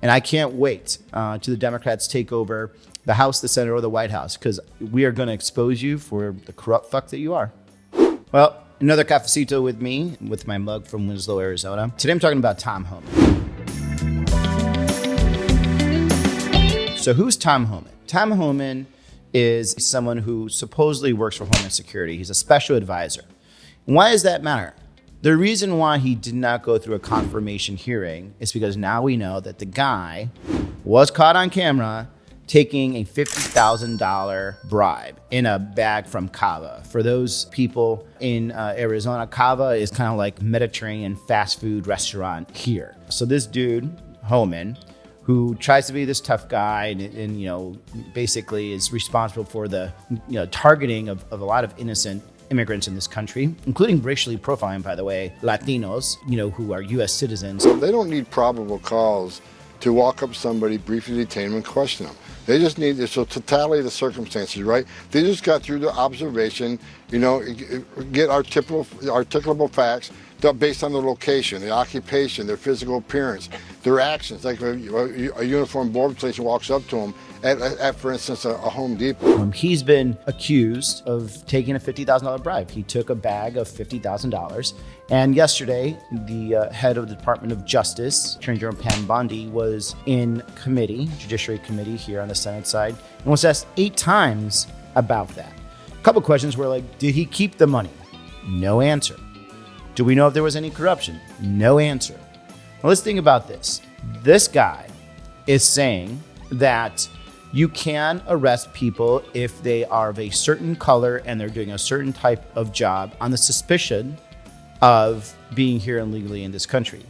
And I can't wait to the Democrats take over the House, the Senate, or the White House, because we are going to expose you for the corrupt fuck that you are. Well, another cafecito with me, with my mug from Winslow, Arizona. Today I'm talking about Tom Homan. So who's Tom Homan? Tom Homan is someone who supposedly works for Homeland Security. He's a special advisor. And why does that matter? The reason why he did not go through a confirmation hearing is because now we know that the guy was caught on camera taking a $50,000 bribe in a bag from Cava. For those people in Arizona, Cava is kind of like Mediterranean fast food restaurant here. So this dude, Homan, who tries to be this tough guy and you know, basically is responsible for the targeting of a lot of innocent immigrants in this country, including racially profiling, by the way, Latinos, who are U.S. citizens. So they don't need probable cause to walk up to somebody, briefly detain them, and question them. They just need the totality of the circumstances, right? They just got through the observation, get articulable facts based on their location, their occupation, their physical appearance, their actions. Like a uniformed border station walks up to them at for instance, a Home Depot. He's been accused of taking a $50,000 bribe. He took a bag of $50,000. And yesterday, the head of the Department of Justice, Attorney General Pam Bondi, was in committee, Judiciary Committee here on the Senate side, and was asked 8 times about that. A couple questions were like, did he keep the money? No answer. Do we know if there was any corruption? No answer. Now let's think about this. This guy is saying that you can arrest people if they are of a certain color and they're doing a certain type of job on the suspicion of being here illegally in this country.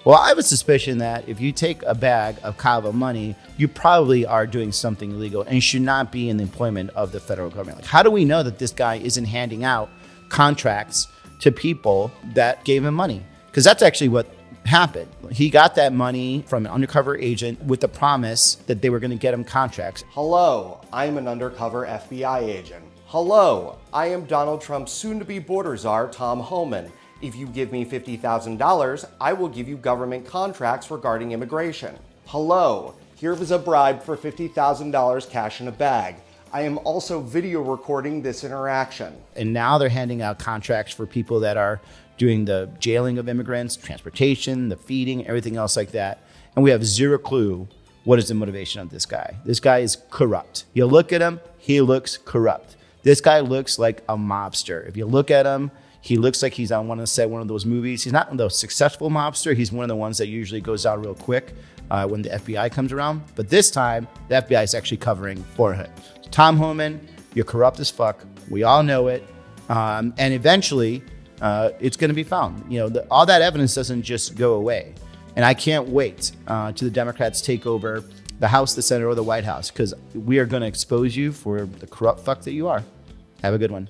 Well, I have a suspicion that if you take a bag of Cava money, you probably are doing something illegal and should not be in the employment of the federal government. Like, how do we know that this guy isn't handing out contracts to people that gave him money? Because that's actually what happened. He got that money from an undercover agent with the promise that they were going to get him contracts. Hello, I'm an undercover FBI agent. Hello, I am Donald Trump's soon-to-be border czar, Tom Homan. If you give me $50,000, I will give you government contracts regarding immigration. Hello, here was a bribe for $50,000 cash in a bag. I am also video recording this interaction. And now they're handing out contracts for people that are doing the jailing of immigrants, transportation, the feeding, everything else like that. And we have zero clue what is the motivation of this guy. This guy is corrupt. You look at him, he looks corrupt. This guy looks like a mobster. If you look at him, he looks like he's on one of those movies. He's not the successful mobster. He's one of the ones that usually goes out real quick when the FBI comes around. But this time, the FBI is actually covering for him. Tom Homan, you're corrupt as fuck. We all know it. And eventually, it's going to be found. All that evidence doesn't just go away. And I can't wait to the Democrats take over the House, the Senate, or the White House, because we are going to expose you for the corrupt fuck that you are. Have a good one.